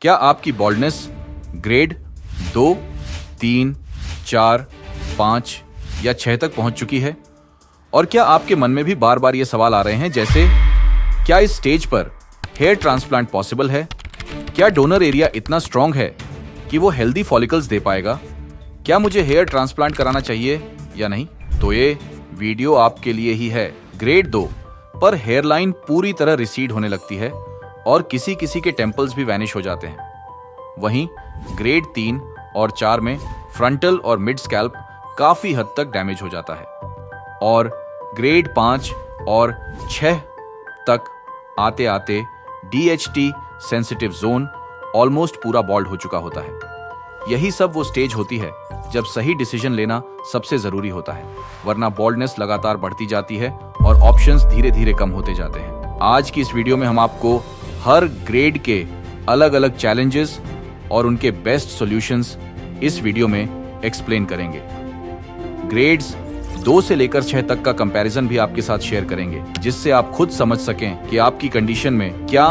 क्या आपकी baldness grade 2, 3, 4, 5 या 6 तक पहुंच चुकी है? और क्या आपके मन में भी बार बार ये सवाल आ रहे हैं, जैसे क्या इस स्टेज पर हेयर ट्रांसप्लांट पॉसिबल है? क्या डोनर एरिया इतना स्ट्रांग है कि वो हेल्दी फॉलिकल्स दे पाएगा? क्या मुझे हेयर ट्रांसप्लांट कराना चाहिए या नहीं? तो ये वीडियो आपके लिए ही है। ग्रेड 2 पर हेयरलाइन पूरी तरह रिसीड होने लगती है और किसी किसी के टेम्पल्स भी वैनिश हो जाते हैं। वहीं ग्रेड 3 और 4 में फ्रंटल और मिड स्कैल्प काफी हद तक डैमेज हो जाता है और ग्रेड 5 और 6 तक आते आते DHT सेंसिटिव जोन ऑलमोस्ट पूरा बॉल्ड हो चुका होता है। यही सब वो स्टेज होती है जब सही डिसीजन लेना सबसे जरूरी होता है, वरना बॉल्डनेस लगातार बढ़ती जाती है और ऑप्शंस धीरे धीरे कम होते जाते हैं। आज की इस वीडियो में हम आपको हर ग्रेड के अलग अलग चैलेंजेस और उनके बेस्ट सॉल्यूशंस इस वीडियो में एक्सप्लेन करेंगे। ग्रेड्स 2 से लेकर 6 तक का कंपैरिजन भी आपके साथ शेयर करेंगे, जिससे आप खुद समझ सकें कि आपकी कंडीशन में क्या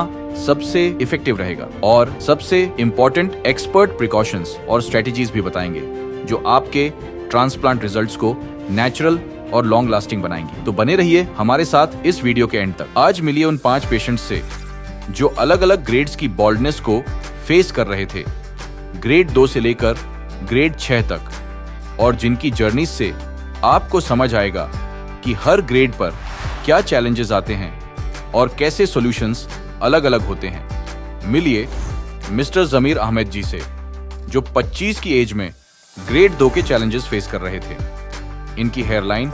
सबसे इफेक्टिव रहेगा, और सबसे इंपॉर्टेंट एक्सपर्ट प्रिकॉशंस और स्ट्रेटजीज भी बताएंगे जो आपके ट्रांसप्लांट रिजल्ट्स को नेचुरल और लॉन्ग लास्टिंग बनाएंगी। तो बने रहिए हमारे साथ इस वीडियो के एंड तक। आज मिलिए उन 5 पेशेंट्स से जो अलग अलग ग्रेड्स की बॉल्डनेस को फेस कर रहे थे, ग्रेड 2 से लेकर ग्रेड 6 तक, और जिनकी जर्नी से आपको समझ आएगा कि हर ग्रेड पर क्या चैलेंजेस आते हैं और कैसे सॉल्यूशंस अलग अलग होते हैं। मिलिए मिस्टर जमीर अहमद जी से, जो 25 की एज में ग्रेड 2 के चैलेंजेस फेस कर रहे थे। इनकी हेयरलाइन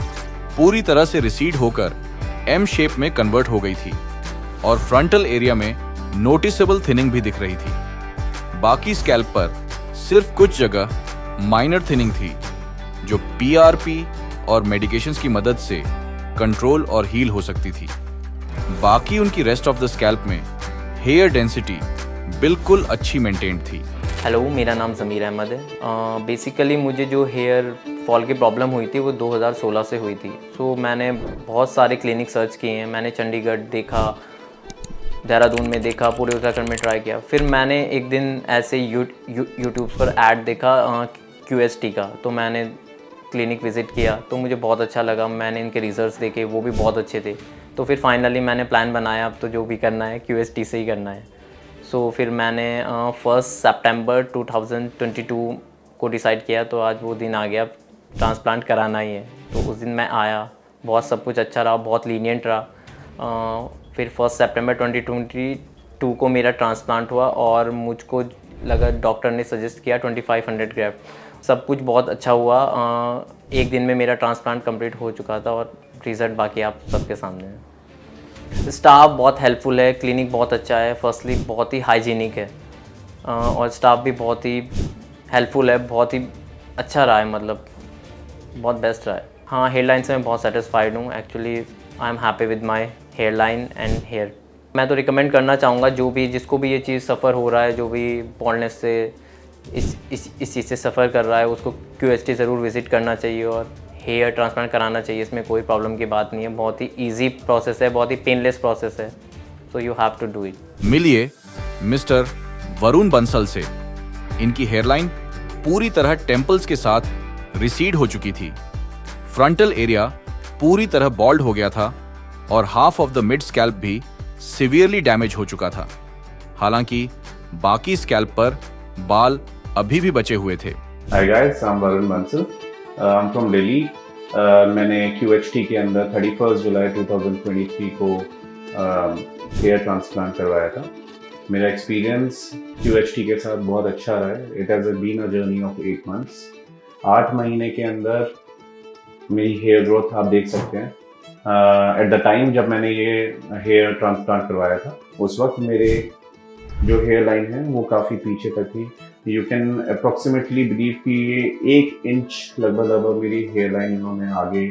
पूरी तरह से रिसीड होकर M शेप में कन्वर्ट हो गई थी और फ्रंटल एरिया में नोटिसेबल थिनिंग भी दिख रही थी। बाकी स्कैल्प पर सिर्फ कुछ जगह माइनर थिनिंग थी, जो PRP और मेडिकेशंस की मदद से कंट्रोल और हील हो सकती थी। बाकी उनकी रेस्ट ऑफ द स्कैल्प में हेयर डेंसिटी बिल्कुल अच्छी मेंटेन्ड थी। हेलो, मेरा नाम ज़मीर अहमद है। बेसिकली मुझे जो हेयर फॉल की प्रॉब्लम हुई थी वो 2016 से हुई थी। सो मैंने बहुत सारे क्लिनिक सर्च किए हैं। मैंने चंडीगढ़ देखा, देहरादून में देखा, पूरे उत्तराखंड में ट्राई किया। फिर मैंने एक दिन ऐसे यूट्यूब पर ऐड देखा QST का, तो मैंने क्लिनिक विज़िट किया तो मुझे बहुत अच्छा लगा। मैंने इनके रिजल्ट्स देखे, वो भी बहुत अच्छे थे। तो फिर फाइनली मैंने प्लान बनाया, अब तो जो भी करना है QST से ही करना है। सो फिर मैंने 1 सितंबर 2022 को डिसाइड किया, तो आज वो दिन आ गया, ट्रांसप्लांट कराना ही है। तो उस दिन मैं आया, बहुत सब कुछ अच्छा रहा, बहुत लीनियंट रहा। फिर 1 सितंबर 2022 को मेरा ट्रांसप्लांट हुआ और मुझको लगा, डॉक्टर ने सजेस्ट किया 2500 ग्राफ्ट। सब कुछ बहुत अच्छा हुआ। एक दिन में मेरा ट्रांसप्लांट कंप्लीट हो चुका था और रिज़ल्ट बाकी आप सबके सामने है। स्टाफ बहुत हेल्पफुल है, क्लिनिक बहुत अच्छा है। फर्स्टली बहुत ही हाइजीनिक है और स्टाफ भी बहुत ही हेल्पफुल है, बहुत ही अच्छा रहा है, मतलब बहुत बेस्ट रहा है। हाँ, हेयरलाइन से मैं बहुत सेटिस्फाइड हूँ। Actually I am happy with my hairline and hair. मैं तो रिकमेंड करना चाहूँगा, जो भी जिसको भी ये चीज़ सफ़र हो रहा है, जो भी बॉल्डनेस से इस चीज़ से सफ़र कर रहा है, उसको QST ज़रूर विज़िट करना चाहिए और हेयर ट्रांसप्लांट कराना चाहिए। इसमें कोई प्रॉब्लम की बात नहीं है, बहुत ही ईजी प्रोसेस है, बहुत ही पेनलेस प्रोसेस है। So you have to do it. मिलिए मिस्टर वरुण बंसल से। इनकी हेयरलाइन पूरी तरह टेम्पल्स के साथ रिसीड हो चुकी थी, फ्रंटल एरिया पूरी तरह बॉल्ड हो गया था और half of the mid scalp भी सिवियरली डैमेज हो चुका था। हालांकि बाकी स्कैल्प पर बाल अभी भी बचे हुए थे। Hi guys, I'm Varun Bansal. I'm from Delhi. मैंने QHT के अंदर 31 जुलाई 2023 को हेयर ट्रांसप्लांट करवाया था। मेरा एक्सपीरियंस QHT के साथ बहुत अच्छा रहा है। It has been a journey of 8 months. 8 महीने के अंदर मेरी हेयर ग्रोथ आप देख सकते हैं। एट द टाइम जब मैंने ये हेयर ट्रांसप्लांट करवाया था, उस वक्त मेरे जो हेयर लाइन है वो काफ़ी पीछे तक थी। यू कैन अप्रोक्सीमेटली बिलीव कि ये 1 इंच लगभग मेरी हेयर लाइन इन्होंने आगे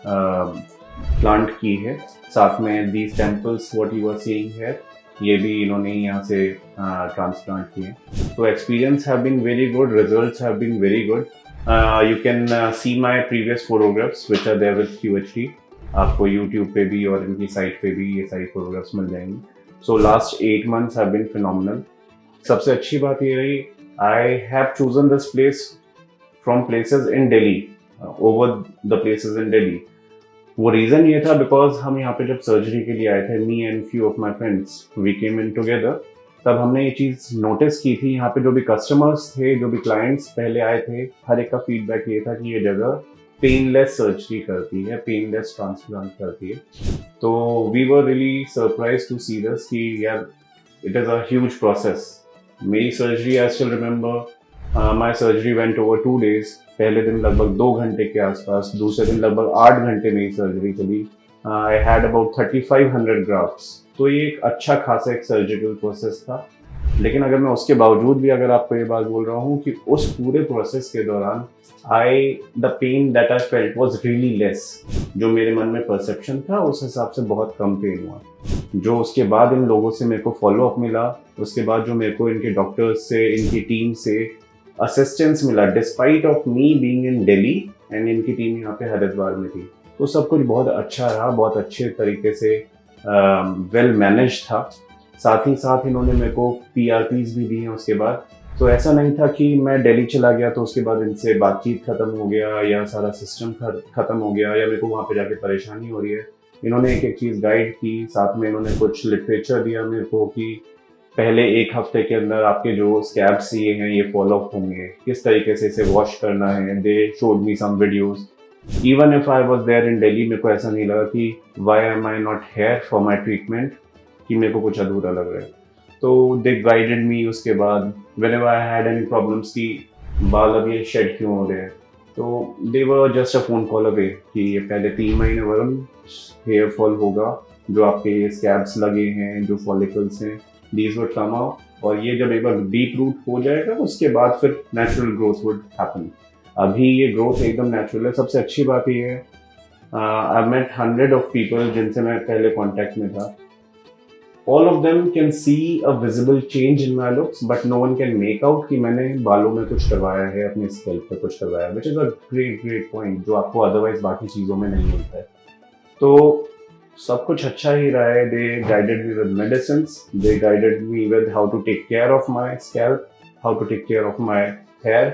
प्लांट की है। साथ में these temples what you are seeing here, ये भी इन्होंने यहाँ से ट्रांसप्लांट किए। तो experience have been very good, results have been very good. You can see my previous photographs which are there with QHT। आपको YouTube पे भी और इनकी साइट पे भी ये सारी फोटोग्राफ्स मिल जाएंगी। So last 8 months have been phenomenal. सबसे अच्छी बात ये रही, I have chosen this place from places in Delhi over the places in Delhi. वो रीज़न ये था बिकॉज हम यहाँ पे जब सर्जरी के लिए आए थे, me and few of my friends, we came in together, तब हमने ये चीज़ नोटिस की थी। यहाँ पे जो भी कस्टमर्स थे, जो भी क्लाइंट्स पहले आए थे, हर एक का फीडबैक ये था कि ये जगह पेनलेस सर्जरी करती है, पेनलेस ट्रांसप्लांट करती है। तो we were really surprised to see this कि यार it is a huge process. मेरी surgery I still remember, my surgery went over 2 days। पहले दिन लगभग 2 घंटे के आसपास, दूसरे दिन लगभग 8 घंटे मेरी सर्जरी चली। I had about 3500 grafts. तो ये एक अच्छा खासा एक सर्जिकल प्रोसेस था। लेकिन अगर मैं उसके बावजूद भी अगर आपको ये बात बोल रहा हूँ कि उस पूरे प्रोसेस के दौरान the pain that I felt was really less. जो मेरे मन में परसेप्शन था उस हिसाब से बहुत कम पेन हुआ। जो उसके बाद इन लोगों से मेरे को फॉलो अप मिला, उसके बाद जो मेरे को इनके डॉक्टर्स से, इनकी टीम से असिस्टेंस मिला, despite of me being in Delhi and इनकी टीम यहाँ पे हरिद्वार में थी, तो सब कुछ बहुत अच्छा रहा, बहुत अच्छे तरीके से वेल मैनेज था। साथ ही साथ इन्होंने मेरे को PRPs भी दी हैं उसके बाद। तो ऐसा नहीं था कि मैं दिल्ली चला गया तो उसके बाद इनसे बातचीत खत्म हो गया या सारा सिस्टम खत्म हो गया या मेरे को वहाँ पे जाके परेशानी हो रही है। इन्होंने एक एक चीज़ गाइड की, साथ में इन्होंने कुछ लिटरेचर दिया मेरे को कि पहले 1 हफ्ते के अंदर आपके जो स्कैब्स ये हैं ये फॉलो अप होंगे, किस तरीके से इसे वॉश करना है। They showed me some videos. Even if I was there in Delhi, मेरे को ऐसा नहीं लगा कि why am I not here for my treatment, कि मेरे को कुछ अधूरा लग रहा है। तो दे गाइडेड मी। उसके बाद whenever I had any problems कि बाल अब ये शेड क्यों हो रहे हैं, तो they were just a phone call away कि ये पहले 3 महीने वरुण हेयर फॉल होगा, जो आपके स्कैब्स लगे हैं, जो फॉलिकल्स हैं, दीज वुड कम आउट, और ये जब एक बार डीप रूट हो जाएगा उसके बाद फिर नेचुरल ग्रोथ वुड हैपन। अभी ये ग्रोथ एकदम नेचुरल है। सबसे अच्छी बात ये है, आई मेट 100 ऑफ पीपल जिनसे मैं पहले कॉन्टैक्ट में था। All of them can see a visible change in my looks, but no one can make out कि मैंने बालों में कुछ करवाया है, अपने स्कैल्प पे कुछ करवाया है, which is a great point जो आपको अदरवाइज बाकी चीज़ों में नहीं मिलता है। तो सब कुछ अच्छा ही रहा है। They guided me with medicines, they guided me with how to take care of my scalp, how to take care of my hair,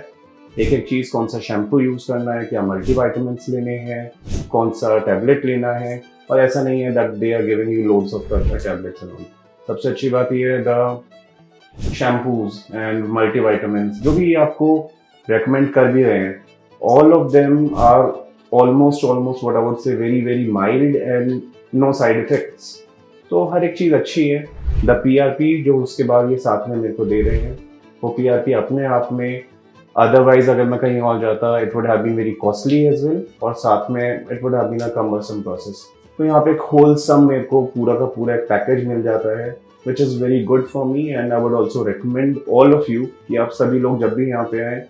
एक एक चीज़, कौन सा शैम्पू यूज़ करना है, क्या मल्टीविटामिन्स लेने हैं, कौन सा टैबलेट लेना है। और ऐसा नहीं है that they are giving you loads of tablets and all. सबसे अच्छी बात ये है द शैम्पूज एंड मल्टीविटामिन्स जो भी आपको रेकमेंड कर भी रहे हैं, all of them are almost what I would say very mild and no side effects. तो हर एक चीज़ अच्छी है। द PRP जो उसके बाद ये साथ में मेरे को दे रहे हैं, वो PRP अपने आप में, अदरवाइज अगर मैं कहीं और जाता it would have been very costly as well, और साथ में it would have been a cumbersome process. तो यहाँ पे एक होलसम मेरे को पूरा का पूरा एक पैकेज मिल जाता है, which is very good for me. And I would also recommend all of you कि आप सभी लोग जब भी यहाँ पे आए,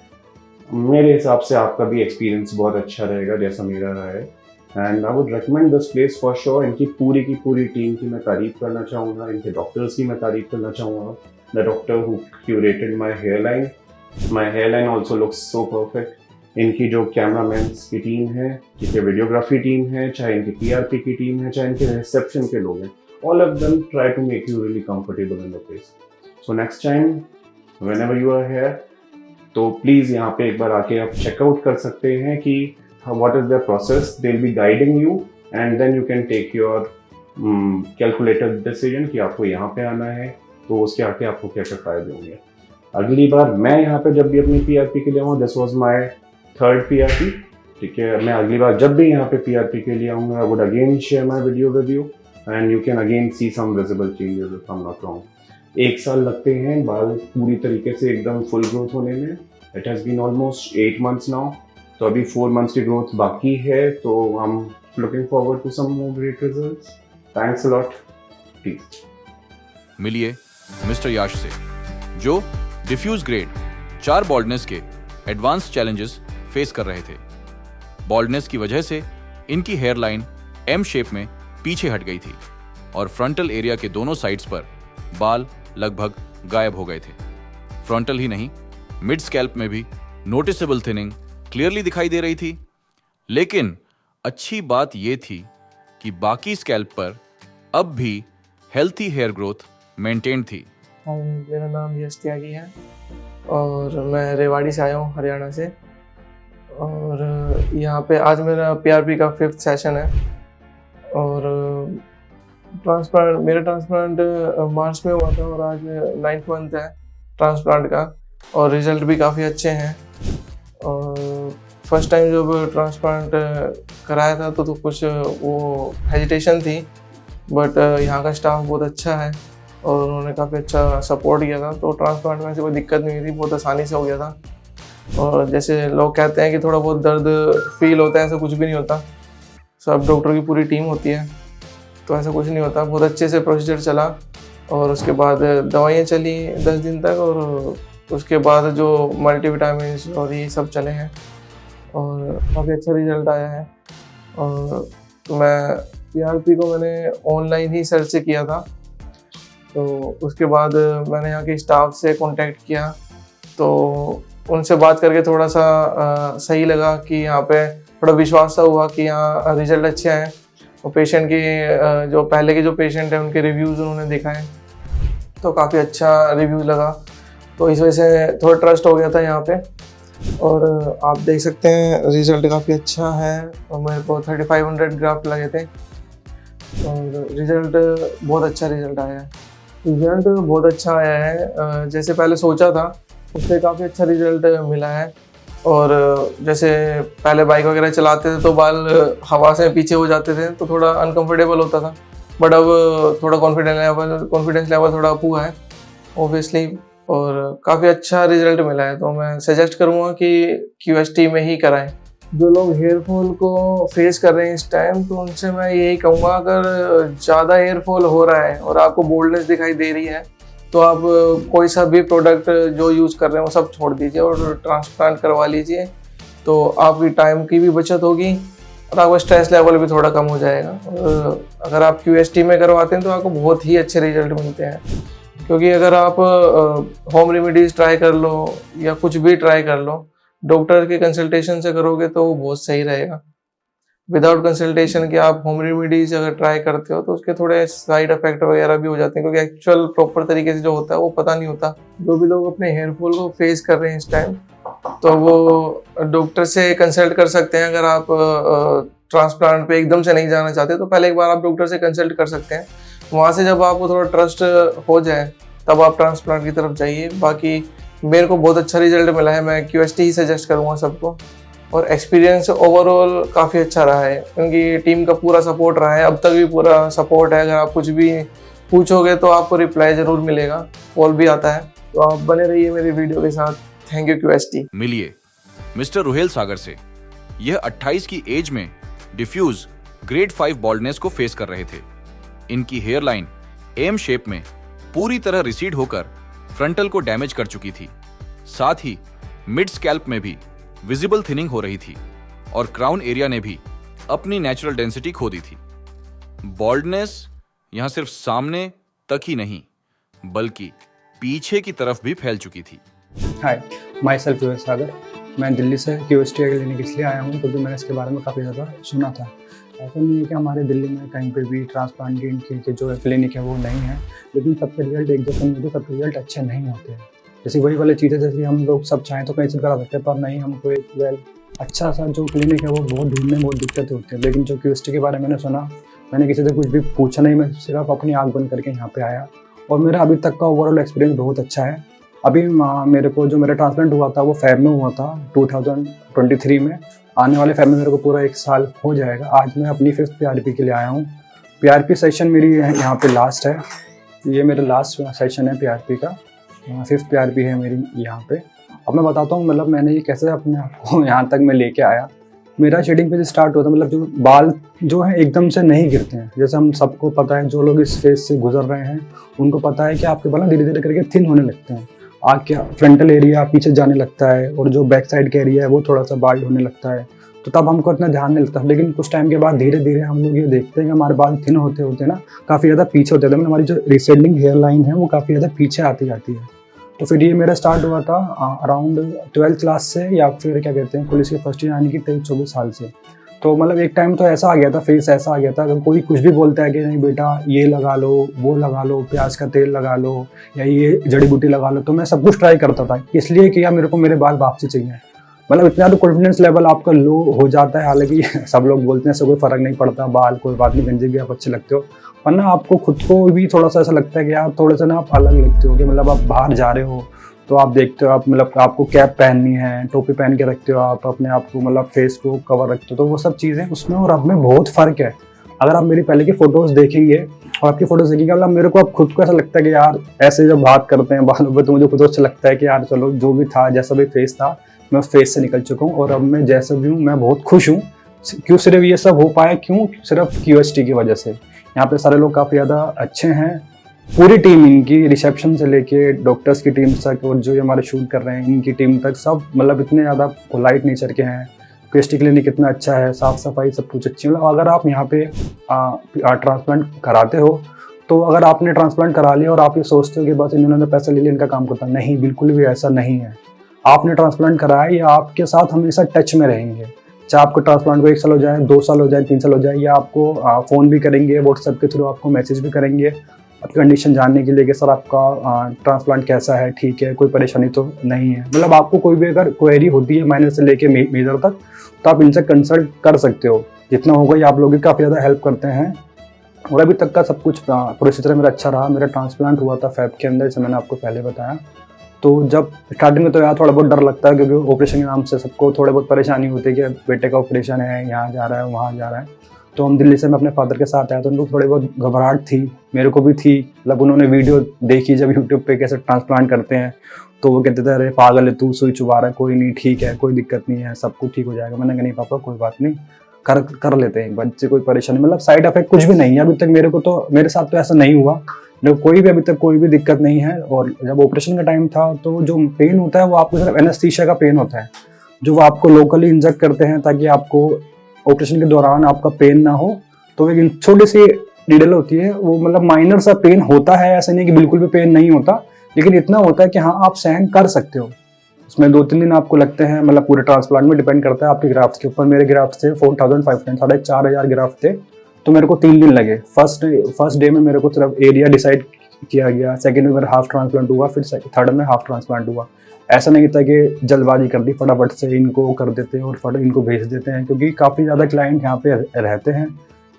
मेरे हिसाब से आपका भी एक्सपीरियंस बहुत अच्छा रहेगा जैसा मेरा रहा है। And I would recommend this place for sure. इनकी पूरी की पूरी टीम की मैं तारीफ करना चाहूँगा, इनके डॉक्टर्स की मैं तारीफ करना चाहूँगा। The doctor who curated my hair line also looks so perfect. इनकी जो कैमरामैन की टीम है, इनके वीडियोग्राफी टीम है, चाहे इनकी PRP की टीम है, चाहे इनके रिसेप्शन के लोग हैं, all of them try to make you really comfortable in the place. So next time whenever you are here, तो प्लीज़ यहाँ पे एक बार आके आप चेकआउट कर सकते हैं कि what is the process. They will be guiding you and then you can take your calculated decision कि आपको यहाँ पे आना है, तो उसके आके आपको क्या क्या फायदे होंगे। अगली बार मैं यहाँ पे जब भी अपनी PRP के लिए आऊँ, this was my 3rd PRP, ठीक है। मैं अगली बार जब भी यहाँ पे PRP के लिए आऊँगा, I would again share my video with you and you can again see some visible changes if I am not wrong. 1 साल लगते हैं बाल पूरी तरीके से एकदम फुल ग्रोथ होने में। It has been almost 8 months now, तो अभी 4 months की ग्रोथ बाकी है। तो I am looking forward to some more great results. Thanks a lot, please मिलिए मिस्टर याश से, जो डिफ्यूज ग्रेड 4 बॉल्डनेस के एडवांस चैलेंजेस फेस कर रहे थे। बॉल्डनेस की वजह से इनकी हेयर लाइन M शेप में पीछे हट गई थी और फ्रंटल एरिया के दोनों साइड्स पर बाल लगभग गायब हो गए थे। फ्रंटल ही नहीं, मिड स्कैल्प में भी नोटिसेबल थिनिंग क्लियरली दिखाई दे रही थी। लेकिन अच्छी बात यह थी कि बाकी स्कैल्प पर अब भी हेल्थी हेयर ग्रोथ मेंटेन थी। हाय, मेरा नाम यश त्यागी है और मैं रेवाड़ी से आया हूँ, हरियाणा से। और यहाँ पे आज मेरा पीआरपी का 5th सेशन है। और मेरा ट्रांसप्लांट मार्च में हुआ था और आज 9th मंथ है ट्रांसप्लांट का, और रिजल्ट भी काफ़ी अच्छे हैं। और फर्स्ट टाइम जब ट्रांसप्लांट कराया था तो कुछ वो हेजिटेशन थी, बट यहाँ का स्टाफ बहुत अच्छा है और उन्होंने काफ़ी अच्छा सपोर्ट किया था, तो ट्रांसप्लांट में ऐसी कोई दिक्कत नहीं हुई थी, बहुत आसानी से हो गया था। और जैसे लोग कहते हैं कि थोड़ा बहुत दर्द फील होता है, ऐसा कुछ भी नहीं होता। सब डॉक्टर की पूरी टीम होती है, तो ऐसा कुछ नहीं होता। बहुत अच्छे से प्रोसीजर चला और उसके बाद दवाइयाँ चली 10 दिन तक, और उसके बाद जो मल्टीविटामिन और ये सब चले हैं और काफ़ी अच्छा रिजल्ट आया है। और मैं पीआरपी को मैंने ऑनलाइन ही सर्च से किया था, तो उसके बाद मैंने यहाँ के स्टाफ से कांटेक्ट किया, तो उनसे बात करके थोड़ा सा सही लगा कि यहाँ पे थोड़ा विश्वास सा हुआ कि यहाँ रिजल्ट अच्छे हैं। और पेशेंट की जो पहले के जो पेशेंट हैं उनके रिव्यूज़ उन्होंने देखा है, तो काफ़ी अच्छा रिव्यू लगा, तो इस वजह से थोड़ा ट्रस्ट हो गया था यहाँ पे। और आप देख सकते हैं रिज़ल्ट काफ़ी अच्छा है और मेरे को 3500 ग्राफ्ट लगे थे और रिज़ल्ट बहुत अच्छा रिज़ल्ट आया है। रिज़ल्ट बहुत अच्छा आया है, जैसे पहले सोचा था उससे काफ़ी अच्छा रिज़ल्ट मिला है। और जैसे पहले बाइक वगैरह चलाते थे तो बाल हवा से पीछे हो जाते थे, तो थोड़ा अनकंफर्टेबल होता था, बट अब थोड़ा कॉन्फिडेंस लेवल थोड़ा अप हुआ है ऑब्वियसली, और काफ़ी अच्छा रिज़ल्ट मिला है। तो मैं सजेस्ट करूँगा कि QHT में ही कराएं। जो लोग हेयर फॉल को फेस कर रहे हैं इस टाइम, तो उनसे मैं यही कहूँगा, अगर ज़्यादा हेयर फॉल हो रहा है और आपको बोल्डनेस दिखाई दे रही है, तो आप कोई सा भी प्रोडक्ट जो यूज़ कर रहे हैं वो सब छोड़ दीजिए और ट्रांसप्लांट करवा लीजिए। तो आपकी टाइम की भी बचत होगी और आपका स्ट्रेस लेवल भी थोड़ा कम हो जाएगा। और अगर आप QHT में करवाते हैं तो आपको बहुत ही अच्छे रिजल्ट मिलते हैं, क्योंकि अगर आप होम रेमेडीज़ ट्राई कर लो या कुछ भी ट्राई कर लो, डॉक्टर के कंसल्टेशन से करोगे तो वो बहुत सही रहेगा। विदाउट कंसल्टेशन के आप होम रेमेडीज अगर ट्राई करते हो तो उसके थोड़े साइड इफेक्ट वगैरह भी हो जाते हैं, क्योंकि एक्चुअल प्रॉपर तरीके से जो होता है वो पता नहीं होता। जो भी लोग अपने हेयर फॉल को फेस कर रहे हैं इस टाइम, तो वो डॉक्टर से कंसल्ट कर सकते हैं। अगर आप ट्रांसप्लांट पे एकदम से नहीं जाना चाहते तो पहले एक बार आप डॉक्टर से कंसल्ट कर सकते हैं। वहाँ से जब आपको थोड़ा ट्रस्ट हो जाए तब आप ट्रांसप्लांट की तरफ जाइए। बाकी मेरे को बहुत अच्छा रिजल्ट मिला है, मैं QHT ही सजेस्ट करूँगा सबको। और एक्सपीरियंस ओवरऑल काफ़ी अच्छा रहा है, क्योंकि टीम का पूरा सपोर्ट रहा है, अब तक भी पूरा सपोर्ट है। अगर आप कुछ भी पूछोगे तो आपको रिप्लाई ज़रूर मिलेगा, कॉल भी आता है। तो आप बने रहिए मेरी वीडियो के साथ। Thank you QHT। मिलिए मिस्टर रुहेल सागर से। यह 28 की एज में डिफ्यूज ग्रेड 5 बॉल्डनेस को फेस कर रहे थे। इनकी हेयरलाइन एम शेप में पूरी तरह रिसीड होकर फ्रंटल को डैमेज कर चुकी थी। साथ ही मिड स्कैल्प में भी विजिबल थिनिंग हो रही थी और क्राउन एरिया ने भी अपनी नेचुरल डेंसिटी खो दी थी। बॉल्डनेस यहां सिर्फ सामने तक ही नहीं बल्कि पीछे की तरफ भी फैल चुकी थी। हाय, माई सेल्फ रुहेल सागर। मैं दिल्ली से QHT क्लिनिक इसलिए आया हूँ क्योंकि मैंने इसके बारे में काफ़ी ज़्यादा सुना था। ऐसा नहीं है कि हमारे दिल्ली में कहीं पे भी ट्रांसप्लांट के जो क्लिनिक है वो नहीं है, लेकिन सबके रिजल्ट एक जैसे नहीं होते, सबके रिजल्ट अच्छे नहीं होते हैं। जैसे वही वाली चीज़ें, जैसे हम लोग सब चाहें तो कहीं से करा सकते हैं, पर नहीं, हमको एक अच्छा सा जो क्लिनिक है वो बहुत ढूंढने में बहुत दिक्कत होती है। लेकिन जो QHT के बारे में मैंने सुना, मैंने किसी से कुछ भी पूछा नहीं, मैं सिर्फ अपनी आँख बंद करके यहाँ पे आया और मेरा अभी तक का ओवरऑल एक्सपीरियंस बहुत अच्छा है। अभी मेरे को जो मेरा ट्रांसप्लांट हुआ था वो फेब में हुआ था 2023 में। आने वाले फेब में मेरे को पूरा 1 साल हो जाएगा। आज मैं अपनी 5th PRP के लिए आया हूँ। PRP सेशन मेरी यहाँ पे लास्ट है, ये मेरा लास्ट सेशन है PRP का। 5th PRP है मेरी यहाँ पे। अब मैं बताता हूँ मतलब मैंने ये कैसे अपने आप को यहाँ तक मैं लेके आया। मेरा शेडिंग पे स्टार्ट होता है, मतलब जो बाल जो है एकदम से नहीं गिरते हैं। जैसे हम सबको पता है, जो लोग इस फेज से गुजर रहे हैं उनको पता है कि आपके बाल धीरे धीरे करके थिन होने लगते हैं। आगे फ्रंटल एरिया पीछे जाने लगता है और जो बैक साइड का एरिया है वो थोड़ा सा बाल्ड होने लगता है, तो तब हमको इतना ध्यान नहीं लगता। लेकिन कुछ टाइम के बाद धीरे धीरे हम लोग ये देखते हैं कि हमारे बाल थिन होते होते ना काफ़ी ज़्यादा पीछे होते हैं, मतलब हमारी जो रिसेंडिंग हेयर लाइन है वो काफ़ी ज़्यादा पीछे आती जाती है। तो फिर ये मेरा स्टार्ट हुआ था अराउंड 12th क्लास से, या फिर क्या कहते हैं पुलिस के फर्स्ट ईयर यानी कि 23-24 साल से। तो मतलब एक टाइम तो ऐसा आ गया था, फेस ऐसा आ गया था कि कोई कुछ भी बोलता है कि नहीं बेटा ये लगा लो, वो लगा लो, प्याज का तेल लगा लो, या ये जड़ी बूटी लगा लो, तो मैं सब कुछ ट्राई करता था, इसलिए कि यार मेरे को मेरे बाल वापसी चाहिए। मतलब इतना तो कॉन्फिडेंस लेवल आपका लो हो जाता है। हालांकि सब लोग बोलते हैं इससे कोई फ़र्क नहीं पड़ता, बाल कोई बात नहीं, गंजे भी आप अच्छे लगते हो, वरना आपको खुद को भी थोड़ा सा ऐसा लगता है कि यार थोड़े से ना आप अलग लगते हो, कि मतलब आप बाहर जा रहे हो तो आप देखते हो, आप मतलब आपको कैप पहननी है, टोपी पहन के रखते हो, आप अपने आप को मतलब फेस को कवर रखते हो, तो वो सब चीज़ें उसमें और अब में बहुत फ़र्क है। अगर आप मेरी पहले की फ़ोटोज़ देखेंगे और आपकी फ़ोटोज़ देखेंगे, मतलब मेरे को अब खुद को ऐसा लगता है कि यार ऐसे जब बात करते हैं बालों पर, तो मुझे खुद को अच्छा लगता है कि यार चलो जो भी था, जैसा भी फेस था, मैं उस फेस से निकल चुका हूँ और अब मैं जैसा भी हूँ मैं बहुत खुश हूँ। क्यों सिर्फ ये सब हो पाया, क्यों? सिर्फ QHT की वजह से। यहाँ पे सारे लोग काफ़ी ज़्यादा अच्छे हैं, पूरी टीम इनकी, रिसेप्शन से लेके डॉक्टर्स की टीम तक और जो हमारे शूट कर रहे हैं इनकी टीम तक, सब मतलब इतने ज़्यादा पोलाइट नेचर के हैं। QHT क्लिनिक कितना अच्छा है, साफ़ सफाई सब कुछ अच्छी। मतलब अगर आप यहाँ पे ट्रांसप्लांट कराते हो, तो अगर आपने ट्रांसप्लांट करा लिया और आप ये सोचते हो कि बस इन्होंने पैसा ले लिया इनका काम करता, नहीं, बिल्कुल भी ऐसा नहीं है। आपने ट्रांसप्लांट कराया, ये आपके साथ हमेशा टच में रहेंगे, चाहे आपको ट्रांसप्लांट को 1 साल हो जाए, 2 साल हो जाए, 3 साल हो जाए, या आपको फ़ोन भी करेंगे, व्हाट्सएप के थ्रू आपको मैसेज भी करेंगे आपकी कंडीशन जानने के लिए कि सर आपका ट्रांसप्लांट कैसा है, ठीक है, कोई परेशानी तो नहीं है। मतलब आपको कोई भी अगर क्वेरी होती है माइनर से लेके मेजर तक, तो आप इनसे कंसल्ट कर सकते हो। जितना होगा ये आप लोग भी काफ़ी ज़्यादा हेल्प करते हैं। और अभी तक का सब कुछ प्रोसीजर मेरा अच्छा रहा। मेरा ट्रांसप्लांट हुआ था फ़ेब के अंदर, जैसे मैंने आपको पहले बताया। तो जब स्टार्टिंग में तो यार थोड़ा बहुत डर लगता है, क्योंकि ऑपरेशन के नाम से सबको थोड़े बहुत परेशानी होती है कि बेटे का ऑपरेशन है, यहाँ जा रहा है, वहाँ जा रहा है। तो हम दिल्ली से मैं अपने फादर के साथ आया, तो उनको थोड़ी बहुत घबराहट थी, मेरे को भी थी। मतलब उन्होंने वीडियो देखी जब यूट्यूब पे कैसे ट्रांसप्लांट करते हैं, तो वो कहते थे अरे पागल है तू, सुई चुबा रहा है, कोई नहीं, ठीक है, कोई दिक्कत नहीं है, सब कुछ ठीक हो जाएगा। मैंने कहा नहीं पापा कोई बात नहीं, कर लेते हैं एक बार, इससे कोई परेशानी, मतलब साइड इफेक्ट कुछ भी नहीं है अभी तक मेरे साथ तो ऐसा नहीं हुआ, कोई भी अभी तक कोई भी दिक्कत नहीं है। और जब ऑपरेशन का टाइम था, तो जो पेन होता है वो आपको सिर्फ एनेस्थीसिया का पेन होता है, जो वो आपको लोकली इंजेक्ट करते हैं ताकि आपको ऑपरेशन के दौरान आपका पेन ना हो। तो एक छोटी सी नीडल होती है, वो मतलब माइनर सा पेन होता है, ऐसा नहीं कि बिल्कुल भी पेन नहीं होता, लेकिन इतना होता है कि हाँ आप सहन कर सकते हो। उसमें 2-3 दिन आपको लगते हैं, मतलब पूरे ट्रांसप्लांट में डिपेंड करता है आपके ग्राफ्ट के ऊपर। मेरे ग्राफ्ट थे 4500, 4500 ग्राफ्ट थे, तो मेरे को 3 दिन लगे। फर्स्ट डे में मेरे को सिर्फ एरिया डिसाइड किया गया, सेकंड में मेरा हाफ ट्रांसप्लांट हुआ, फिर थर्ड में हाफ ट्रांसप्लांट हुआ। ऐसा नहीं था कि जल्दबाजी कर दी, फटाफट से इनको कर देते हैं और फटाफट इनको भेज देते हैं, क्योंकि काफ़ी ज़्यादा क्लाइंट यहाँ पे रहते हैं।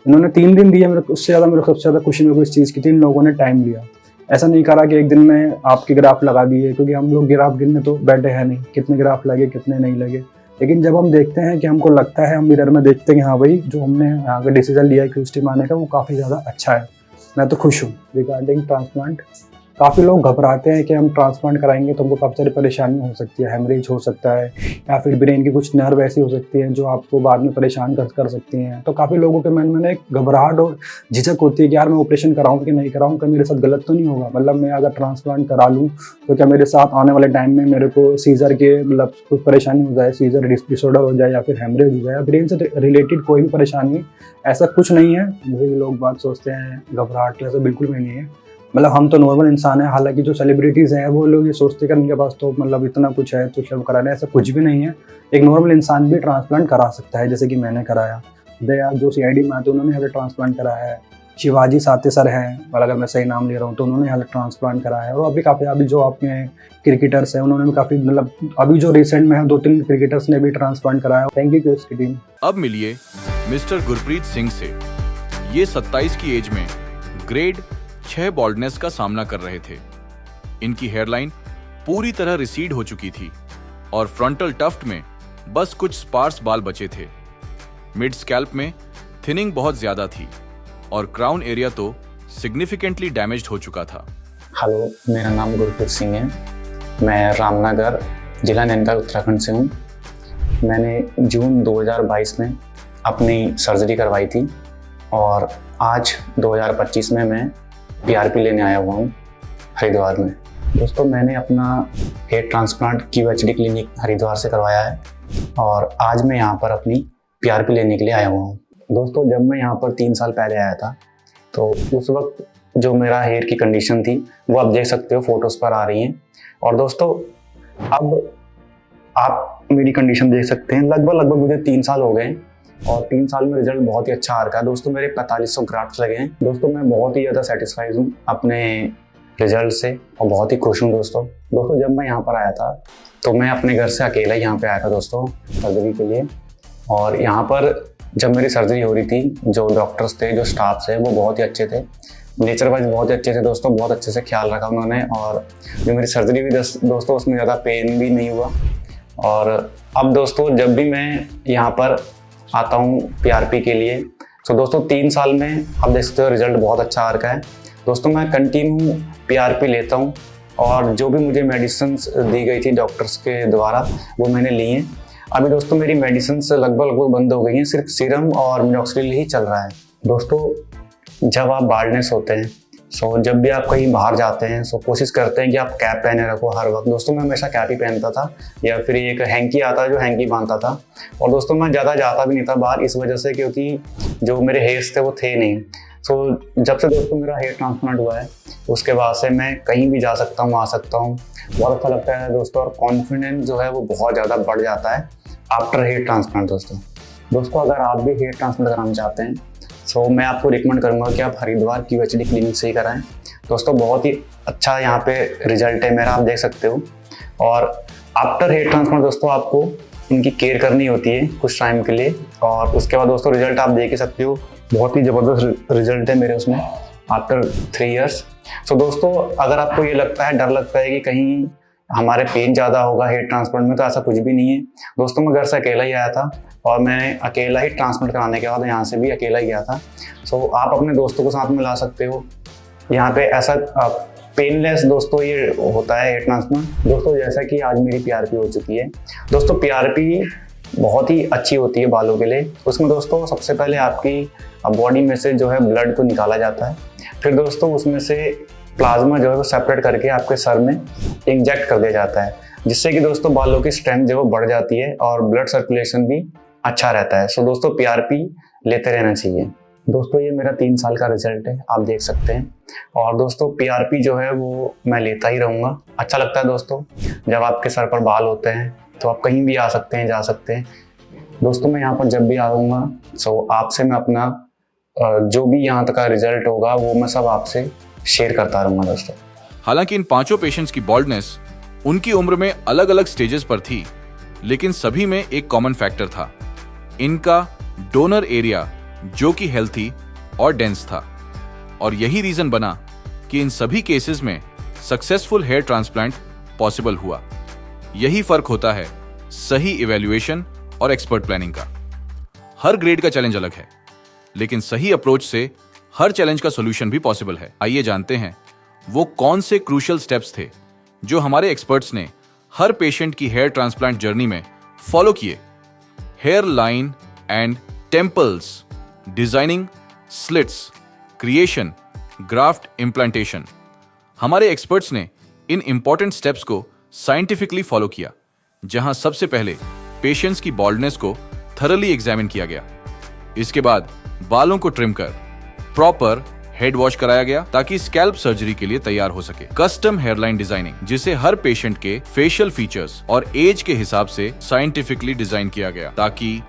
इन्होंने 3 दिन दिए मेरे को, उससे ज़्यादा मेरे को सबसे ज़्यादा खुशी मेरे को इस चीज़ की थी, इन लोगों ने टाइम लिया। ऐसा नहीं करा कि एक दिन में आपके ग्राफ लगा दिए, क्योंकि हम लोग ग्राफ गिनने तो बैठे हैं नहीं, कितने ग्राफ लगे कितने नहीं लगे। लेकिन जब हम देखते हैं कि हमको लगता है, हम मिरर में देखते हैं कि हाँ भाई जो हमने यहाँ का डिसीजन लिया है QHT आने का, वो काफ़ी ज़्यादा अच्छा है। मैं तो खुश हूँ रिगार्डिंग ट्रांसप्लांट। काफ़ी लोग घबराते हैं कि हम ट्रांसप्लांट कराएंगे तो हमको काफ़ी सारी परेशानी हो सकती है, हेमरेज हो सकता है, या फिर ब्रेन की कुछ नर्व ऐसी हो सकती हैं जो आपको बाद में परेशान कर सकती हैं। तो काफ़ी लोगों के मन में एक घबराहट और झिझक होती है कि यार मैं ऑपरेशन कराऊँ कि नहीं कराऊँ, क्या मेरे साथ गलत तो नहीं होगा। मतलब मैं अगर ट्रांसप्लांट करा लूँ तो क्या मेरे साथ आने वाले टाइम में मेरे को सीजर के मतलब कुछ परेशानी हो जाए, सीजर डिसऑर्डर हो जाए, या फिर हेमरेज हो जाए, या ब्रेन से रिलेटेड कोई भी परेशानी, ऐसा कुछ नहीं है। जैसे कि लोग बात सोचते हैं घबराहट, ऐसा बिल्कुल भी नहीं है। मतलब हम तो नॉर्मल इंसान हैं। हालांकि जो सेलिब्रिटीज़ हैं वो लोग ये सोचते हैं कि उनके पास तो मतलब इतना कुछ है तो सब कराना, ऐसा कुछ भी नहीं है। एक नॉर्मल इंसान भी ट्रांसप्लांट करा सकता है, जैसे कि मैंने कराया। दया जो CID में आते उन्होंने यहाँ ट्रांसप्लांट कराया है। शिवाजी साते सर हैं, और अगर मैं सही नाम ले रहा हूँ, तो उन्होंने यहाँ ट्रांसप्लांट कराया है। और अभी काफ़ी अभी जो आपके क्रिकेटर्स हैं उन्होंने भी काफ़ी, मतलब अभी जो रिसेंट में है 2-3 क्रिकेटर्स ने भी ट्रांसप्लांट कराया। Thank you QHT team. अब मिलिए मिस्टर गुरप्रीत सिंह से। ये 27 की एज में ग्रेड 6 बॉल्डनेस का सामना कर रहे थे। इनकी हेयरलाइन पूरी तरह रिसीड हो चुकी थी और फ्रंटल टफ्ट में बस कुछ स्पार्स बाल बचे थे। मिड स्कैल्प में थिनिंग बहुत ज्यादा थी और क्राउन एरिया तो सिग्निफिकेंटली डैमेज्ड हो चुका था। हेलो, मेरा नाम गुरप्रीत सिंह है। मैं रामनगर, जिला नैनीताल, उत्तराखंड से हूँ। मैंने जून 2022 में अपनी सर्जरी करवाई थी और आज 2025 में मैं PRP लेने आया हुआ हूँ हरिद्वार में। दोस्तों, मैंने अपना hair transplant QHT clinic Haridwar से करवाया है और आज मैं यहाँ पर अपनी PRP लेने के लिए आया हुआ हूँ। दोस्तों, जब मैं यहाँ पर 3 साल पहले आया था तो उस वक्त जो मेरा हेयर की कंडीशन थी वो आप देख सकते हो, फोटोज़ पर आ रही हैं। और दोस्तों, अब आप मेरी कंडीशन देख सकते हैं। लगभग मुझे 3 साल हो गए और 3 साल में रिजल्ट बहुत ही अच्छा आ रखा है दोस्तों। मेरे 4500 ग्राफ्ट्स लगे हैं दोस्तों। मैं बहुत ही ज़्यादा सेटिस्फाइड हूँ अपने रिजल्ट से और बहुत ही खुश हूँ दोस्तों। जब मैं यहाँ पर आया था तो मैं अपने घर से अकेला यहाँ पे आया था दोस्तों सर्जरी के लिए। और यहाँ पर जब मेरी सर्जरी हो रही थी, जो डॉक्टर्स थे, जो स्टाफ थे, वो बहुत ही अच्छे थे, नेचर वाइज बहुत ही अच्छे थे दोस्तों। बहुत अच्छे से ख्याल रखा उन्होंने। और जो मेरी सर्जरी हुई दोस्तों, उसमें ज़्यादा पेन भी नहीं हुआ। और अब दोस्तों जब भी मैं यहाँ पर आता हूँ PRP के लिए, तो दोस्तों 3 साल में आप देख सकते हो रिजल्ट बहुत अच्छा आ रखा है दोस्तों। मैं कंटिन्यू PRP लेता हूँ और जो भी मुझे मेडिसिन दी गई थी डॉक्टर्स के द्वारा वो मैंने ली हैं। अभी दोस्तों मेरी मेडिसिन लगभग बंद हो गई हैं, सिर्फ सीरम और मिनॉक्सिडिल ही चल रहा है दोस्तों। जब आप बार्डनेस होते हैं, जब भी आप कहीं बाहर जाते हैं, कोशिश करते हैं कि आप कैप पहने रखो हर वक्त। दोस्तों मैं हमेशा कैप ही पहनता था, या फिर एक हैंकी आता है जो हैंकी बांधता था। और दोस्तों मैं ज़्यादा जाता भी नहीं था बाहर, इस वजह से क्योंकि जो मेरे हेयर्स थे वो थे नहीं। जब से दोस्तों मेरा हेयर ट्रांसप्लांट हुआ है, उसके बाद से मैं कहीं भी जा सकता हूँ, आ सकता हूँ। बहुत अच्छा लगता है दोस्तों। और कॉन्फिडेंस जो है वो बहुत ज़्यादा बढ़ जाता है आफ्टर हेयर ट्रांसप्लांट दोस्तों। अगर आप भी हेयर ट्रांसप्लांट कराना चाहते हैं मैं आपको रिकमेंड करूँगा कि आप हरिद्वार QHD क्लिनिक से ही कराएं दोस्तों। बहुत ही अच्छा यहाँ पे रिजल्ट है मेरा, आप देख सकते हो। और आफ्टर हेयर ट्रांसप्लांट दोस्तों आपको इनकी केयर करनी होती है कुछ टाइम के लिए, और उसके बाद दोस्तों रिजल्ट आप देख ही सकते हो। बहुत ही ज़बरदस्त रिजल्ट है मेरे उसमें आफ्टर 3 ईयर्स। दोस्तों अगर आपको ये लगता है, डर लगता है कि कहीं हमारे पेन ज़्यादा होगा हेयर ट्रांसप्लांट में, तो ऐसा कुछ भी नहीं है दोस्तों। मैं घर से अकेला ही आया था और मैंने अकेला ही ट्रांसप्लांट कराने के बाद यहाँ से भी अकेला ही गया था। आप अपने दोस्तों को साथ में ला सकते हो। यहाँ पे ऐसा पेनलेस दोस्तों ये होता है हेयर ट्रांसप्लांट दोस्तों। जैसा कि आज मेरी PRP हो चुकी है दोस्तों। PRP बहुत ही अच्छी होती है बालों के लिए। उसमें दोस्तों सबसे पहले आपकी बॉडी में से जो है ब्लड को निकाला जाता है, फिर दोस्तों उसमें से प्लाज्मा जो है वो सेपरेट करके आपके सर में इंजेक्ट कर दिया जाता है, जिससे कि दोस्तों बालों की स्ट्रेंथ जो है वो बढ़ जाती है और ब्लड सर्कुलेशन भी अच्छा रहता है। दोस्तों PRP लेते रहना चाहिए दोस्तों। ये मेरा 3 साल का रिजल्ट है, आप देख सकते हैं। और दोस्तों PRP जो है वो मैं लेता ही रहूँगा। अच्छा लगता है दोस्तों जब आपके सर पर बाल होते हैं, तो आप कहीं भी आ सकते हैं, जा सकते हैं दोस्तों। मैं यहाँ पर जब भी आऊँगा आपसे मैं अपना जो भी यहाँ तक का रिजल्ट होगा वो मैं सब आपसे शेयर करता रहूँगा दोस्तों। हालांकि इन 5 पेशेंट्स की बॉल्डनेस उनकी उम्र में अलग अलग स्टेजेस पर थी, लेकिन सभी में एक कॉमन फैक्टर था, इनका डोनर एरिया जो कि हेल्थी और डेंस था। और यही रीजन बना कि इन सभी केसेस में सक्सेसफुल हेयर ट्रांसप्लांट पॉसिबल हुआ। यही फर्क होता है सही इवैल्यूएशन और एक्सपर्ट प्लानिंग का। हर ग्रेड का चैलेंज अलग है, लेकिन सही अप्रोच से हर चैलेंज का सॉल्यूशन भी पॉसिबल है। आइए जानते हैं वो कौन से क्रूशियल स्टेप्स थे जो हमारे एक्सपर्ट्स ने हर पेशेंट की हेयर ट्रांसप्लांट जर्नी में फॉलो किए। Hair line and temples, designing, slits, creation, graft, implantation. हमारे एक्सपर्ट्स ने इन इंपॉर्टेंट स्टेप्स को साइंटिफिकली फॉलो किया, जहां सबसे पहले पेशेंट्स की बॉल्डनेस को थरली एग्जामिन किया गया। इसके बाद बालों को ट्रिम कर प्रॉपर हेड वॉश कराया गया ताकि स्कैल्प सर्जरी के लिए तैयार हो सके। कस्टम हेयरलाइन डिजाइनिंग, जिसे हर पेशेंट के फेशियल फीचर्स और एज के हिसाब से साइंटिफिकली डिजाइन किया गया ताकि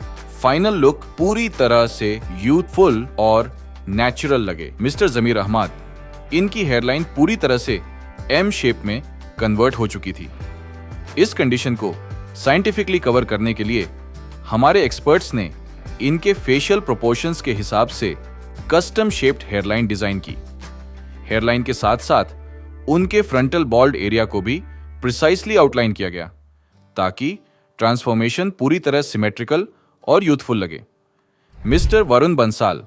फाइनल लुक पूरी तरह से यूथफुल और नेचुरल लगे। मिस्टर जमीर अहमद, इनकी हेयरलाइन पूरी तरह से M शेप में कन्वर्ट हो चुकी थी। इस कंडीशन को साइंटिफिकली कवर करने के लिए हमारे एक्सपर्ट्स ने इनके फेशियल प्रोपोर्शंस के हिसाब से कस्टम शेप्ड हेयरलाइन डिजाइन की। हेयरलाइन के साथ साथ उनके फ्रंटल बॉल्ड एरिया को भी प्रिसाइसली आउटलाइन किया गया ताकि ट्रांसफॉर्मेशन पूरी तरह सिमेट्रिकल और यूथफुल लगे। मिस्टर वरुण बंसाल,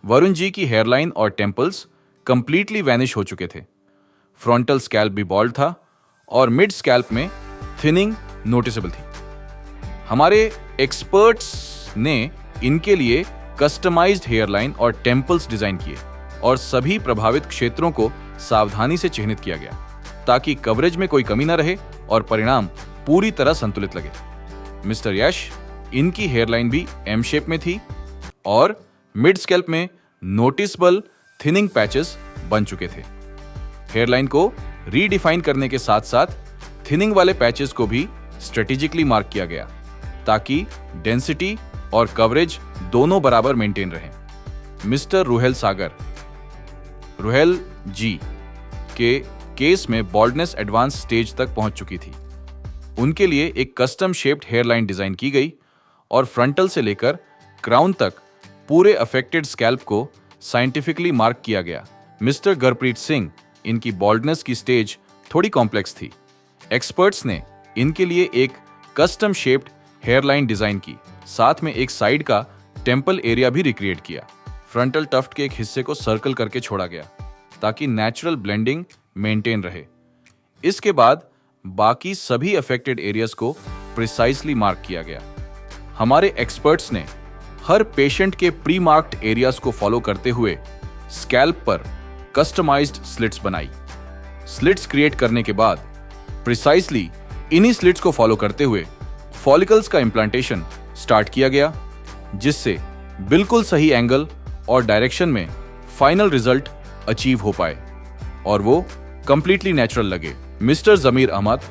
वरुण जी की हेयरलाइन और टेम्पल्स कंप्लीटली वैनिश हो चुके थे। फ्रंटल स्कैल्प भी बॉल्ड था और मिड स्कैल्प में थिनिंग नोटिसेबल थी। हमारे एक्सपर्ट्स ने इनके लिए कस्टमाइज्ड हेयरलाइन और टेम्पल्स डिजाइन किए और सभी प्रभावित क्षेत्रों को सावधानी से चिह्नित किया गया ताकि कवरेज में कोई कमी न रहे और परिणाम पूरी तरह संतुलित लगे। मिस्टर यश, इनकी हेयरलाइन भी M शेप में थी और मिड स्कैल्प में नोटिसेबल थिनिंग पैचेस बन चुके थे। हेयरलाइन को रीडिफाइन करने के साथ साथ थिनिंग वाले पैचेस को भी स्ट्रेटेजिकली मार्क किया गया ताकि डेंसिटी और कवरेज दोनों बराबर मेंटेन रहे। मिस्टर रुहेल सागर, रुहेल जी के केस में बॉल्डनेस एडवांस स्टेज तक पहुंच चुकी थी। उनके लिए एक कस्टम शेप्ड हेयरलाइन डिजाइन की गई और फ्रंटल से लेकर क्राउन तक पूरे अफेक्टेड स्कैल्प को साइंटिफिकली मार्क किया गया। मिस्टर गुरप्रीत सिंह, इनकी बॉल्डनेस की स्टेज थोड़ी कॉम्प्लेक्स थी। एक्सपर्ट्स ने इनके लिए एक कस्टम शेप्ड हेयरलाइन डिजाइन की, साथ में एक साइड का टेम्पल एरिया भी रिक्रिएट किया। फ्रंटल टफ्ट के एक हिस्से को सर्कल करके छोड़ा गया ताकि नेचुरल ब्लेंडिंग मेंटेन रहे। इसके बाद बाकी सभी अफेक्टेड एरियाज को प्रिसाइजली मार्क किया गया। हमारे एक्सपर्ट्स ने हर पेशेंट के प्री मार्क्ड एरियाज को फॉलो करते हुए स्कैल्प पर कस्टमाइज्ड स्लिट्स बनाई। स्लिट्स क्रिएट करने के बाद प्रिसाइजली इन्हीं स्लिट्स को फॉलो करते हुए फॉलिकल्स का इम्प्लांटेशन स्टार्ट किया गया, जिससे बिल्कुल सही एंगल और डायरेक्शन में फाइनल रिजल्ट अचीव हो पाए और वो कंप्लीटली नेचुरल लगे। मिस्टर जमीर अहमद,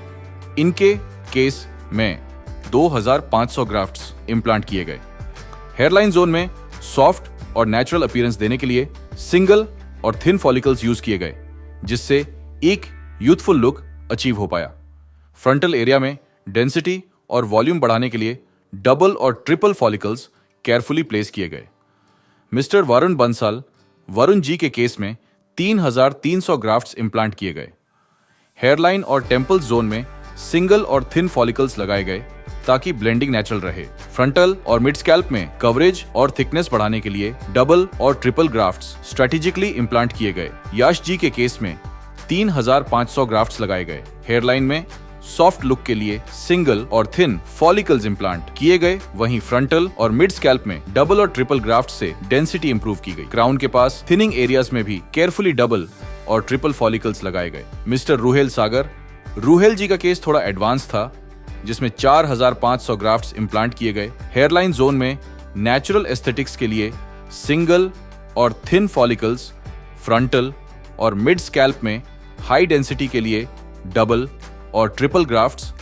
इनके केस में 2500 ग्राफ्ट्स इम्प्लांट किए गए। हेयरलाइन जोन में सॉफ्ट और नेचुरल अपीयरेंस देने के लिए सिंगल और थिन फॉलिकल्स यूज किए गए, जिससे एक यूथफुल लुक अचीव हो पाया। फ्रंटल एरिया में डेंसिटी और वॉल्यूम बढ़ाने के लिए डबल और ट्रिपल फॉलिकल्स केयरफुली प्लेस किए गए। मिस्टर वरुण बंसल, वरुण जी के केस में 3300 ग्राफ्ट्स इम्प्लांट किए गए। हेयरलाइन और टेम्पल जोन में सिंगल और थिन फॉलिकल्स लगाए गए ताकि ब्लेंडिंग नेचुरल रहे। फ्रंटल और मिड स्कैल्प में कवरेज और थिकनेस बढ़ाने के लिए डबल और ट्रिपल ग्राफ्ट्स स्ट्रेटेजिकली इम्प्लांट किए गए। याश जी के केस में 3500 ग्राफ्ट्स लगाए गए। हेयरलाइन में सॉफ्ट लुक के लिए सिंगल और थिन फॉलिकल्स इम्प्लांट किए गए, वहीं फ्रंटल और मिड स्कैल्प में डबल और ट्रिपल ग्राफ्ट से डेंसिटी इंप्रूव की गई। क्राउन के पास थिनिंग एरियाज में भी केयरफुली डबल और ट्रिपल फॉलिकल्स लगाए गए। मिस्टर रुहेल सागर, रुहेल जी का केस थोड़ा एडवांस था, जिसमें 4500 ग्राफ्ट्स इम्प्लांट किए गए। हेयरलाइन जोन में नेचुरल एस्थेटिक्स के लिए सिंगल और थिन फॉलिकल्स, फ्रंटल और मिड स्कैल्प में हाई डेंसिटी के लिए डबल और ट्रिपल ग्राफ्ट्स,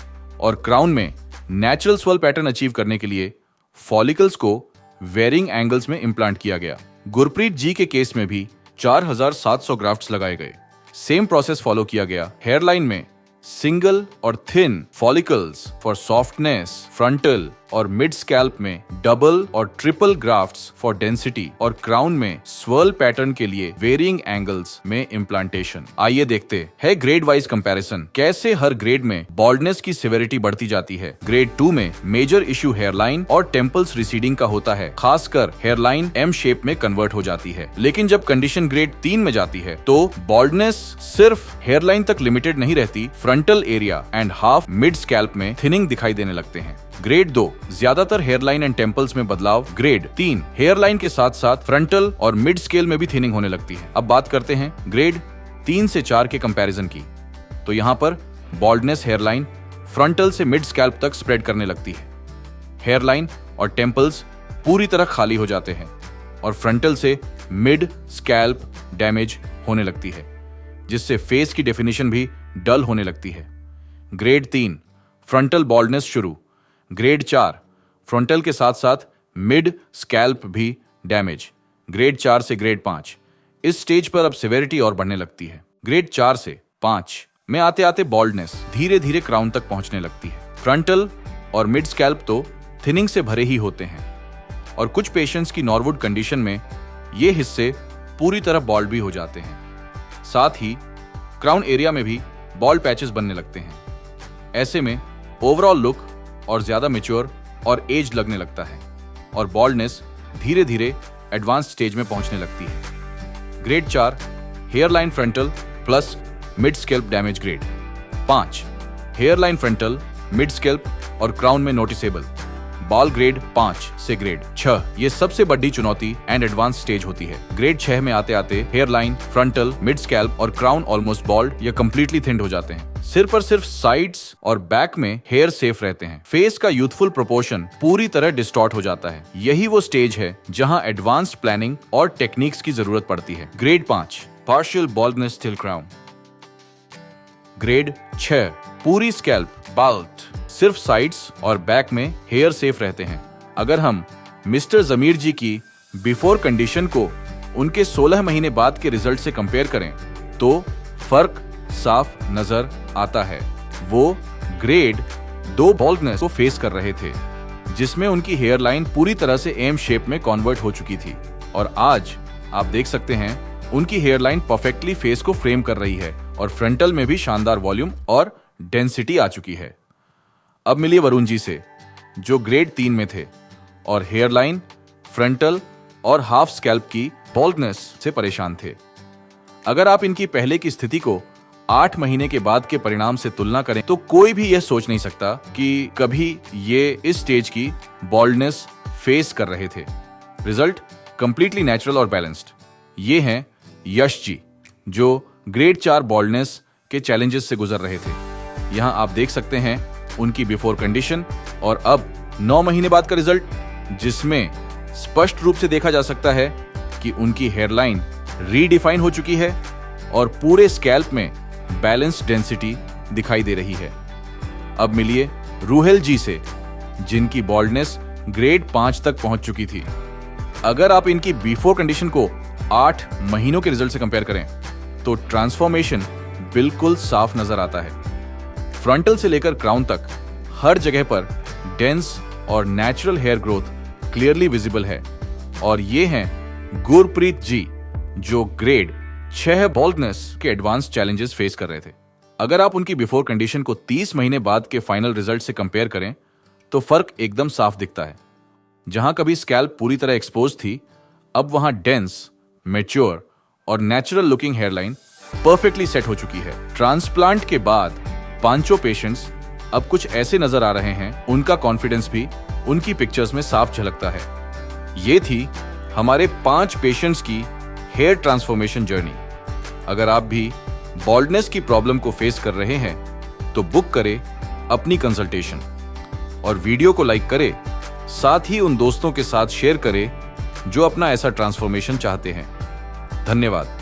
और क्राउन में नेचुरल स्वर्ल पैटर्न अचीव करने के लिए फॉलिकल्स को वेरिंग एंगल्स में इम्प्लांट किया गया। गुरप्रीत जी के केस में भी 4700 ग्राफ्ट्स लगाए गए। सेम प्रोसेस फॉलो किया गया। हेयरलाइन में सिंगल और thin follicles for softness, frontal और मिड स्कैल्प में डबल और ट्रिपल ग्राफ्ट्स फॉर डेंसिटी, और क्राउन में स्वर्ल पैटर्न के लिए वेरिंग एंगल्स में इम्प्लांटेशन। आइए देखते हैं ग्रेड वाइज कंपैरिजन, कैसे हर ग्रेड में बॉल्डनेस की सिविरिटी बढ़ती जाती है। ग्रेड 2 में मेजर इश्यू हेयरलाइन और टेम्पल्स रिसीडिंग का होता है, खासकर हेयरलाइन एम शेप में कन्वर्ट हो जाती है। लेकिन जब कंडीशन ग्रेड 3 में जाती है तो बॉल्डनेस सिर्फ हेयरलाइन तक लिमिटेड नहीं रहती, frontal area and half mid scalp में थिनिंग दिखाई देने लगते हैं। ग्रेड 2 ज्यादातर हेयरलाइन एंड टेम्पल्स में बदलाव। ग्रेड 3 हेयरलाइन के साथ साथ फ्रंटल और मिड स्केल में भी थिनिंग होने लगती है। अब बात करते हैं ग्रेड 3 से 4 के कंपैरिजन की। तो यहाँ पर बॉल्डनेस हेयरलाइन फ्रंटल से मिड स्कैल्प तक स्प्रेड करने लगती है। हेयरलाइन और टेम्पल्स पूरी तरह खाली हो जाते हैं और फ्रंटल से मिड स्कैल्प डैमेज होने लगती है, जिससे फेस की डेफिनेशन भी डल होने लगती है। ग्रेड 3 फ्रंटल बॉल्डनेस शुरू। ग्रेड 4 फ्रंटल के साथ साथ मिड स्कैल्प भी डैमेज। ग्रेड 4 से ग्रेड 5 इस स्टेज पर अब सिवेरिटी और बढ़ने लगती है। ग्रेड 4 से 5 में आते आते बॉल्डनेस धीरे धीरे क्राउन तक पहुंचने लगती है। फ्रंटल और मिड स्कैल्प तो थिनिंग से भरे ही होते हैं और कुछ पेशेंट्स की नॉर्वुड कंडीशन में ये हिस्से पूरी तरह बॉल्ड भी हो जाते हैं। साथ ही क्राउन एरिया में भी बॉल्ड पैचेस बनने लगते हैं। ऐसे में ओवरऑल लुक और ज्यादा मैच्योर और एज लगने लगता है और बॉल्डनेस धीरे धीरे एडवांस स्टेज में पहुंचने लगती है। Grade 4 hairline frontal plus mid scalp damage. Grade 5 hairline frontal, mid scalp और क्राउन में नोटिसेबल बाल। ग्रेड 5 से ग्रेड 6 ये सबसे बड़ी चुनौती एंड एडवांस स्टेज होती है। ग्रेड 6 में आते आते हेयरलाइन, फ्रंटल, मिड स्कैल्प और क्राउन ऑलमोस्ट बॉल्ड या कंप्लीटली थिंड हो जाते हैं। सिर पर सिर्फ साइड्स और बैक में हेयर सेफ रहते हैं। फेस का यूथफुल प्रोपोर्शन पूरी तरह डिस्टॉर्ट हो जाता है। यही वो स्टेज है जहां एडवांस्ड प्लानिंग और टेक्निक्स की जरूरत पड़ती है। Grade 5 partial baldness till crown. Grade 6 पूरी स्कैल्प बाल्ट, सिर्फ साइड्स और बैक में हेयर सेफ रहते हैं। अगर हम मिस्टर जमीर जी की बिफोर कंडीशन को उनके 16 महीने बाद के रिजल्ट से कंपेयर करें तो फर्क साफ नजर आता है। वो ग्रेड 2 बॉल्डनेस को फेस कर रहे थे, जिसमें उनकी हेयर लाइन पूरी तरह से एम शेप में कन्वर्ट हो चुकी थी और आज आप देख सकते हैं उनकी हेयर लाइन परफेक्टली फेस को फ्रेम कर रही है और फ्रंटल में भी शानदार वॉल्यूम और डेंसिटी आ चुकी है। अब मिलिए वरुण जी से, जो ग्रेड 3 में थे और हेयर लाइन, फ्रंटल और हाफ स्कैल्प की बॉल्डनेस से परेशान थे। अगर आप इनकी पहले की स्थिति को 8 महीने के बाद के परिणाम से तुलना करें तो कोई भी यह सोच नहीं सकता कि कभी ये इस स्टेज की बॉल्डनेस फेस कर रहे थे। रिजल्ट कंप्लीटली नेचुरल और बैलेंस्ड। ये हैं यश जी, जो ग्रेड 4 बॉल्डनेस के चैलेंजेस से गुजर रहे थे। यहां आप देख सकते हैं उनकी बिफोर कंडीशन और अब 9 महीने बाद का रिजल्ट, जिसमें स्पष्ट रूप से देखा जा सकता है कि उनकी हेयरलाइन रीडिफाइन हो चुकी है और पूरे स्कैल्प में बैलेंस डेंसिटी दिखाई दे रही है। अब मिलिए रूहेल जी से, जिनकी बॉल्डनेस ग्रेड 5 तक पहुंच चुकी थी। अगर आप इनकी बिफोर कंडीशन को 8 महीनों के रिजल्ट से कंपेयर करें तो ट्रांसफॉर्मेशन बिल्कुल साफ नजर आता है। फ्रंटल से लेकर क्राउन तक हर जगह पर डेंस और natural hair growth clearly visible है। और ये हैं गुरप्रीत जी, जो ग्रेड 6 बॉल्डनेस के एडवांस चैलेंजेस फेस कर रहे थे। अगर आप उनकी बिफोर कंडीशन को 30 महीने बाद के फाइनल रिजल्ट से कंपेयर करें तो फर्क एकदम साफ दिखता है। जहां कभी स्कैल्प पूरी तरह एक्सपोज थी, अब वहां डेंस, मैच्योर और natural looking hairline perfectly set हो चुकी है। ट्रांसप्लांट के बाद पांचों पेशेंट्स अब कुछ ऐसे नजर आ रहे हैं, उनका कॉन्फिडेंस भी उनकी पिक्चर्स में साफ झलकता है। ये थी हमारे 5 पेशेंट्स की हेयर ट्रांसफॉर्मेशन जर्नी। अगर आप भी बॉल्डनेस की प्रॉब्लम को फेस कर रहे हैं तो बुक करें अपनी कंसल्टेशन और वीडियो को लाइक करें, साथ ही उन दोस्तों के साथ शेयर करें जो अपना ऐसा ट्रांसफॉर्मेशन चाहते हैं। धन्यवाद।